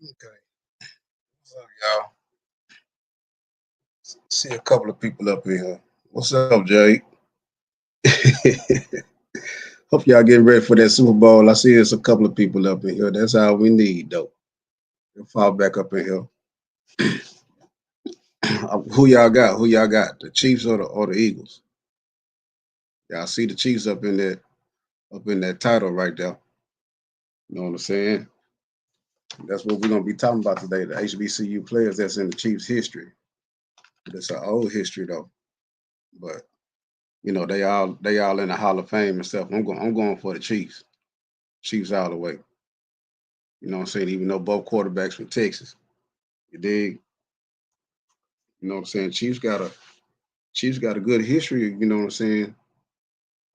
Okay. What's up, y'all? See a couple of people up here. What's up, Jay? Hope y'all getting ready for that Super Bowl. I see there's a couple of people up in here. That's all we need, though. We'll fall back up in here. Who y'all got? Who y'all got? The Chiefs or the Eagles? Y'all see the Chiefs up in that title right there. You know what I'm saying? That's what we're gonna be talking about today. The HBCU players that's in the Chiefs history. It's an old history though. But they all in the Hall of Fame and stuff. I'm going for the Chiefs. Chiefs all the way. You know what I'm saying? Even though both quarterbacks from Texas. You dig? You know what I'm saying? Chiefs got a good history, you know what I'm saying,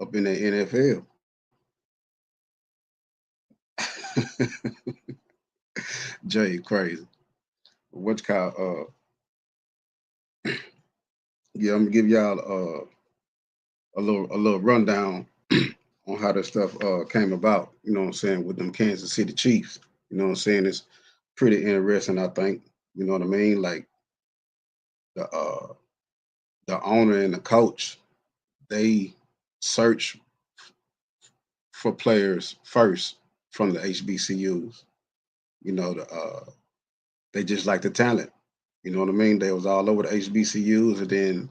up in the NFL. Jay, crazy. What's called yeah, I'm gonna give y'all a little rundown on how this stuff came about, you know what I'm saying, with them Kansas City Chiefs. You know what I'm saying? It's pretty interesting, I think. You know what I mean? Like the the owner and the coach, they search for players first from the HBCUs. You know, they just like the talent. You know what I mean? They was all over the HBCUs, and then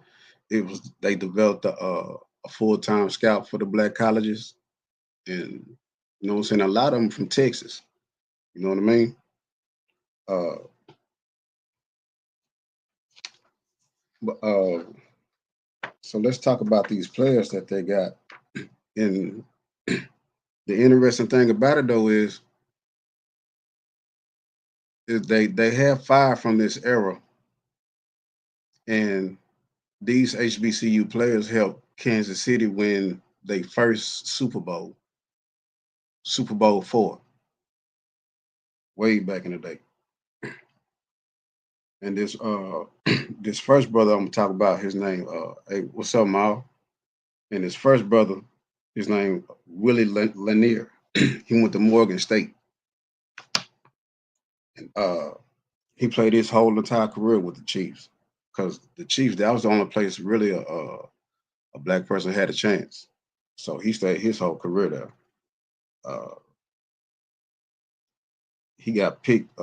they developed a full time scout for the black colleges, and you know what I'm saying. A lot of them from Texas. You know what I mean? Uh, but so let's talk about these players that they got. And the interesting thing about it though is they have five from this era, and these HBCU players helped Kansas City win their first Super Bowl four, way back in the day. And this this first brother I'm gonna talk about, his name hey, what's up, Mal? And his first brother, his name Willie Lanier. He went to Morgan State, and he played his whole entire career with the Chiefs because the Chiefs, that was the only place really a black person had a chance. So he stayed his whole career there. Uh, he got picked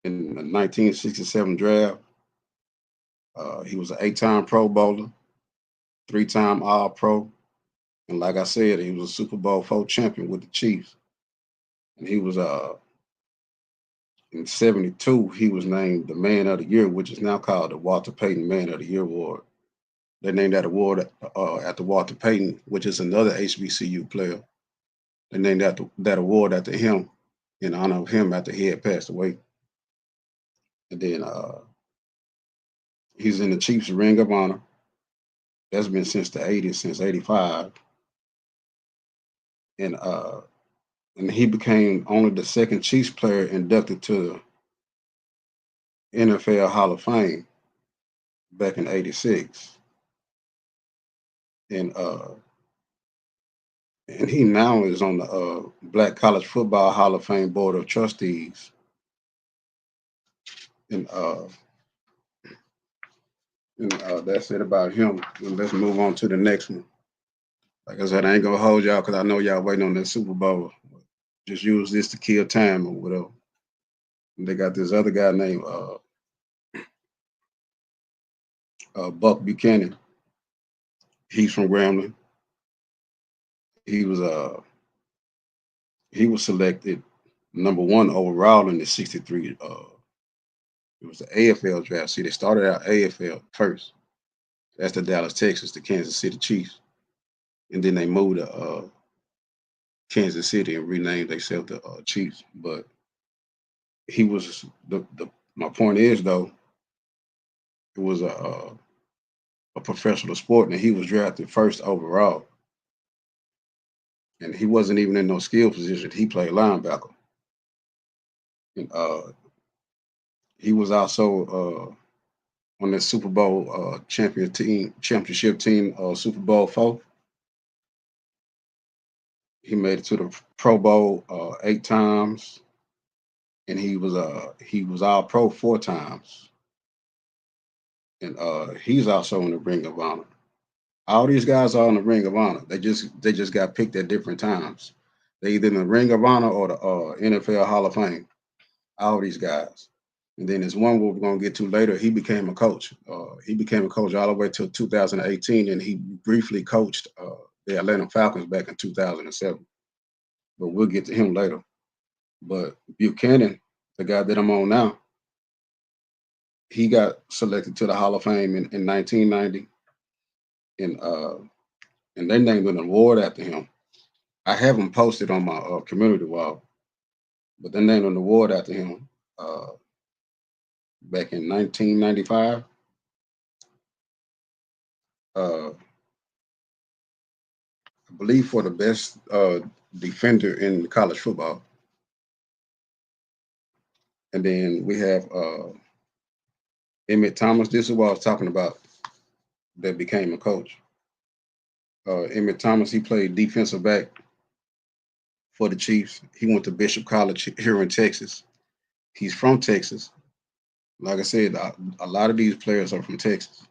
in the 1967 draft. He was an eight-time Pro Bowler, three-time All Pro, and like I said, he was a Super Bowl four champion with the Chiefs. And he was in '72 he was named the Man of the Year, which is now called the Walter Payton Man of the Year Award. They named that award after Walter Payton, which is another HBCU player. They named that award after him in honor of him after he had passed away. And then he's in the Chiefs Ring of Honor. That's been since the '80s, since '85, and and he became only the second Chiefs player inducted to the NFL Hall of Fame back in '86, and and he now is on the Black College Football Hall of Fame Board of Trustees. And that's it about him. And let's move on to the next one. Like I said, I ain't gonna hold y'all because I know y'all waiting on that Super Bowl. Just use this to kill time or whatever. And they got this other guy named Buck Buchanan. He's from Grambling. He was he was selected number one overall in the '63. It was the AFL draft. See, they started out AFL first. That's the Dallas, Texas, the Kansas City Chiefs, and then they moved to Kansas City and renamed themselves the Chiefs. But he was the my point is though, it was a professional sport, and he was drafted first overall, and he wasn't even in no skill position. He played linebacker, and he was also on the Super Bowl championship team, Super Bowl four. He made it to the Pro Bowl 8 times, and he was All Pro 4 times, and he's also in the Ring of Honor. All these guys are in the Ring of Honor. They just got picked at different times. They either in the Ring of Honor or the NFL Hall of Fame. All these guys. And then there's one we're gonna get to later. He became a coach. He became a coach all the way till 2018, and he briefly coached the Atlanta Falcons back in 2007. But we'll get to him later. But Buchanan, the guy that I'm on now, he got selected to the Hall of Fame in 1990, and they named an award after him. I have him posted on my community wall, but they named an award after him uh, back in 1995. I believe for the best defender in college football. And then we have Emmett Thomas. This is what I was talking about that became a coach. Emmett Thomas, he played defensive back for the Chiefs. He went to Bishop College here in Texas. He's from Texas. Like I said, a lot of these players are from Texas.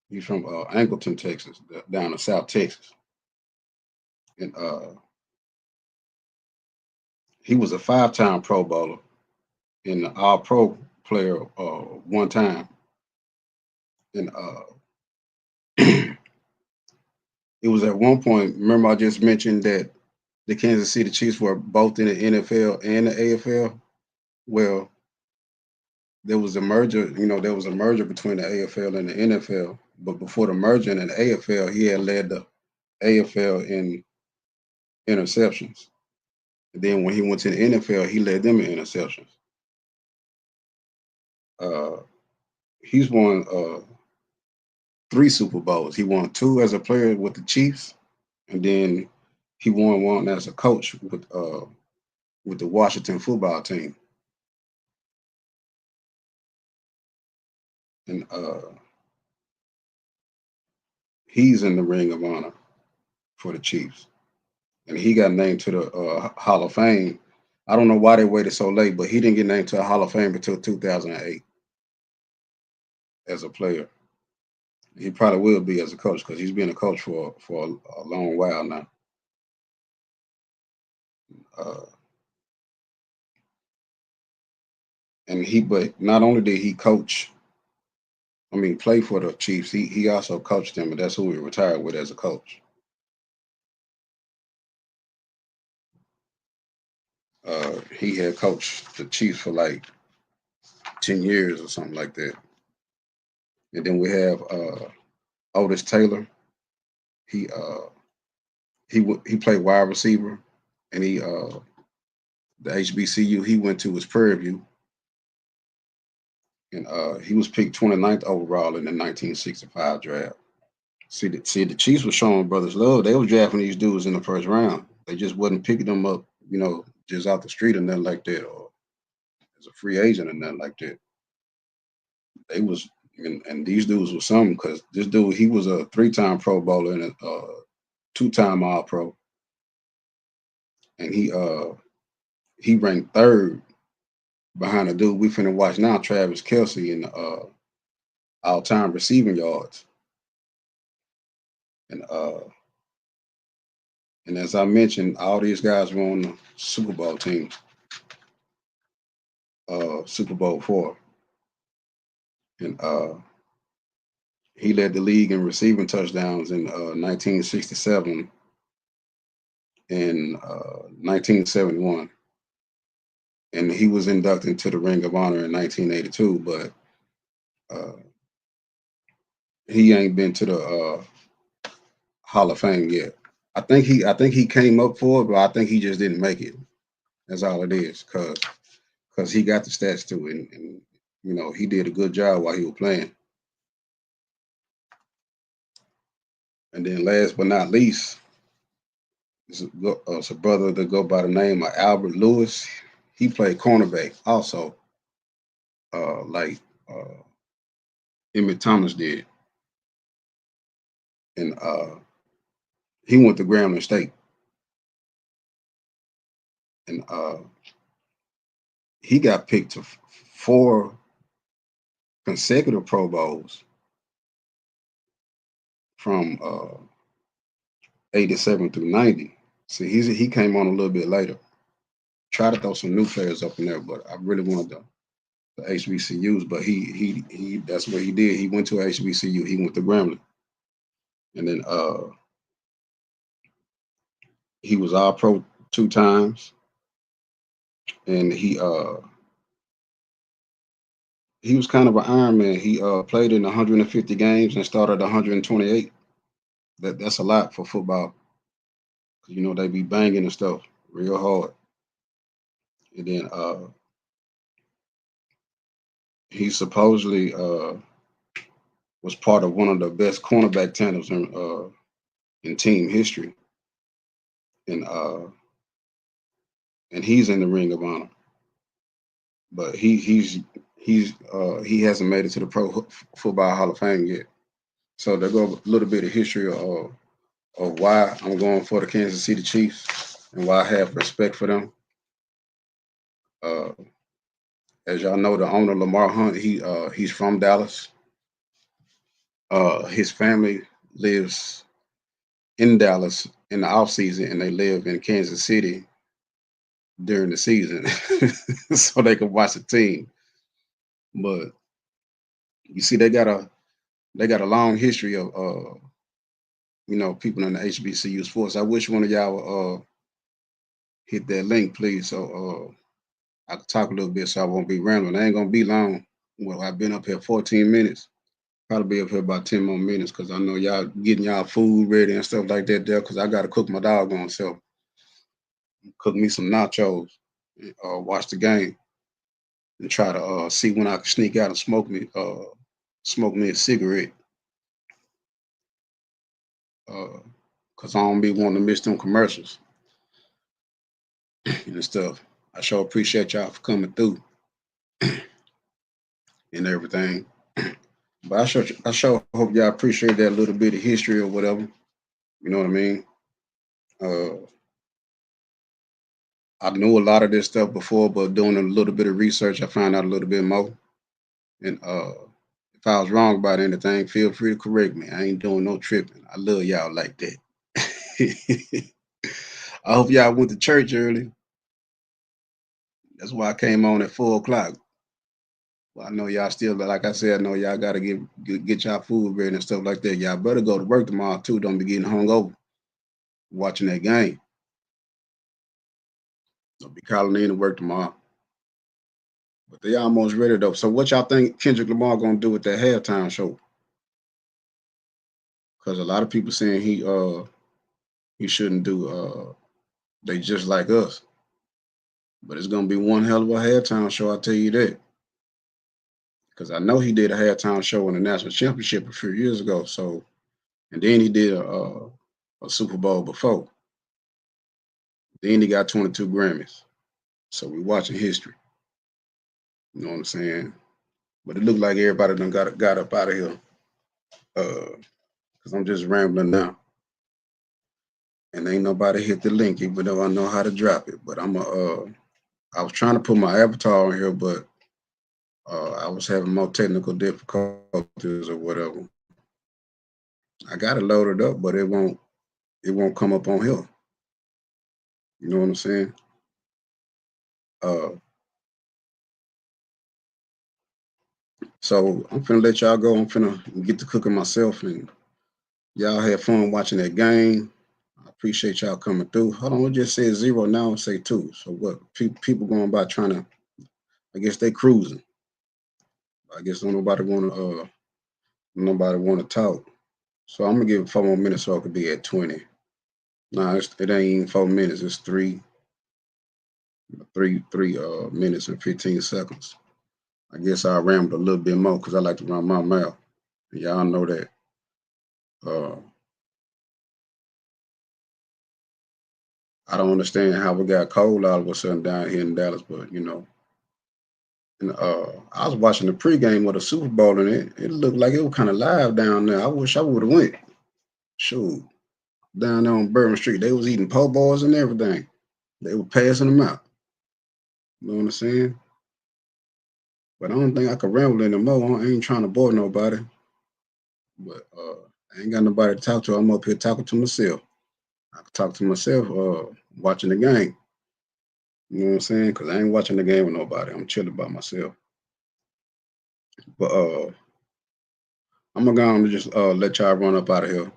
He's from Angleton, Texas, down in South Texas. And he was a 5 time Pro Bowler and an All Pro player 1 time. And it was at one point, remember I just mentioned that the Kansas City Chiefs were both in the NFL and the AFL? Well, there was a merger between the AFL and the NFL. But before the merger in the AFL, he had led the AFL in interceptions. And then when he went to the NFL, he led them in interceptions. Uh, he's won 3 Super Bowls. He won 2 as a player with the Chiefs, and then he won one as a coach with the Washington football team. And he's in the Ring of Honor for the Chiefs, and he got named to the Hall of Fame. I don't know why they waited so late, but he didn't get named to the Hall of Fame until 2008 as a player. He probably will be as a coach because he's been a coach for a long while now. Uh, but not only did he play for the Chiefs, he also coached them, and that's who he retired with as a coach. He had coached the Chiefs for like 10 years or something like that. And then we have Otis Taylor. He he played wide receiver, and the HBCU he went to was Prairie View, and he was picked 29th overall in the 1965 draft. See, the Chiefs were showing brothers love. They were drafting these dudes in the first round. They just wasn't picking them up, just out the street or nothing like that, or as a free agent or nothing like that. They was, and these dudes were something because this dude he was a 3 time Pro Bowler and a 2 time All Pro, and he ranked third behind a dude we finna watch now, Travis Kelsey, in all-time receiving yards. And as I mentioned, all these guys were on the Super Bowl team, Super Bowl 4, and he led the league in receiving touchdowns in 1967 and 1971, and he was inducted into the Ring of Honor in 1982, but he ain't been to the Hall of Fame yet. I think he came up for it, but I think he just didn't make it. That's all it is, cause he got the stats too, and he did a good job while he was playing. And then last but not least, it's a brother that go by the name of Albert Lewis. He played cornerback also, like Emmett Thomas did, and he went to Grambling State, and he got picked to four consecutive Pro Bowls from '87 through '90. See, he came on a little bit later. Try to throw some new players up in there, but I really wanted the HBCUs. But he that's what he did. He went to HBCU. He went to Grambling, and then he was All Pro 2 times, and he was kind of an Iron Man. He played in 150 games and started 128. That's a lot for football. 'Cause, they be banging and stuff real hard. And then he supposedly was part of one of the best cornerback tandems in team history, and he's in the Ring of Honor. But he hasn't made it to the Football Hall of Fame yet. So there go a little bit of history of why I'm going for the Kansas City Chiefs and why I have respect for them. Uh, as y'all know, the owner Lamar Hunt, he's from Dallas. His family lives in Dallas in the off season, and they live in Kansas City during the season, so they can watch the team. But you see, they got a long history of people in the HBCU sports. I wish one of y'all would hit that link, please, so I can talk a little bit, so I won't be rambling. I ain't gonna be long. Well, I've been up here 14 minutes. Probably be up here about 10 more minutes because I know y'all getting y'all food ready and stuff like that there. Because I gotta cook my doggone self. Cook me some nachos. Watch the game and try to see when I can sneak out and smoke me a cigarette. Cause I don't be wanting to miss them commercials and stuff. I sure appreciate y'all for coming through and everything. But I sure hope y'all appreciate that little bit of history or whatever. You know what I mean? Uh, I knew a lot of this stuff before, but doing a little bit of research, I found out a little bit more. And if I was wrong about anything, feel free to correct me. I ain't doing no tripping. I love y'all like that. I hope y'all went to church early. That's why I came on at 4 o'clock. Well, I know y'all still, like I said, I know y'all gotta get y'all food ready and stuff like that. Y'all better go to work tomorrow too. Don't be getting hung over watching that game. Don't be calling in to work tomorrow. But they almost ready though. So what y'all think Kendrick Lamar gonna do with that halftime show? Because a lot of people saying he shouldn't do they just like us. But it's gonna be one hell of a halftime show, I'll tell you that. Because I know he did a halftime show in the national championship a few years ago. So and then he did a Super Bowl before. Then he got 22 Grammys. So we watching history. You know what I'm saying? But it looked like everybody done got up out of here. Cause I'm just rambling now. And ain't nobody hit the link, even though I know how to drop it. But I was trying to put my avatar on here, but I was having more technical difficulties or whatever. I got it loaded up, but it won't come up on here. You know what I'm saying? Uh, so I'm finna let y'all go. I'm finna get to cooking myself, and y'all have fun watching that game. I appreciate y'all coming through. Hold on, it just said 0 now and say 2. So what? People going by trying to. I guess they cruising. I guess don't nobody want to talk. So I'm gonna give it 4 more minutes so I could be at 20. Nah, it ain't even 4 minutes. It's three minutes and 15 seconds. I guess I rambled a little bit more because I like to run my mouth. Y'all know that. Uh, I don't understand how we got cold all of a sudden down here in Dallas, but and I was watching the pregame of the Super Bowl, and it looked like it was kind of live down there. I wish I would have went. Shoot, down there on Bourbon Street, they was eating po' boys and everything. They were passing them out. You know what I'm saying? But I don't think I can ramble anymore. I ain't trying to bore nobody. But I ain't got nobody to talk to. I'm up here talking to myself. I can talk to myself watching the game. You know what I'm saying? Because I ain't watching the game with nobody. I'm chilling by myself. But I'm gonna go on and just let y'all run up out of here.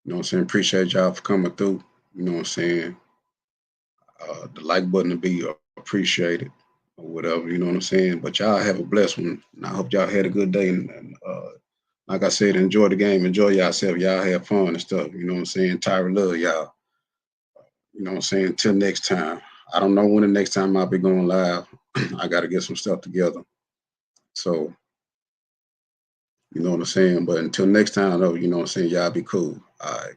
You know what I'm saying? Appreciate y'all for coming through. You know what I'm saying? The like button to be appreciated or whatever. You know what I'm saying? But y'all have a blessed one. And I hope y'all had a good day. And like I said, enjoy the game. Enjoy yourself. Y'all have fun and stuff. You know what I'm saying? Tyra love y'all. You know what I'm saying? Till next time. I don't know when the next time I'll be going live. I got to get some stuff together. So, you know what I'm saying? But until next time, though, you know what I'm saying? Y'all be cool. All right.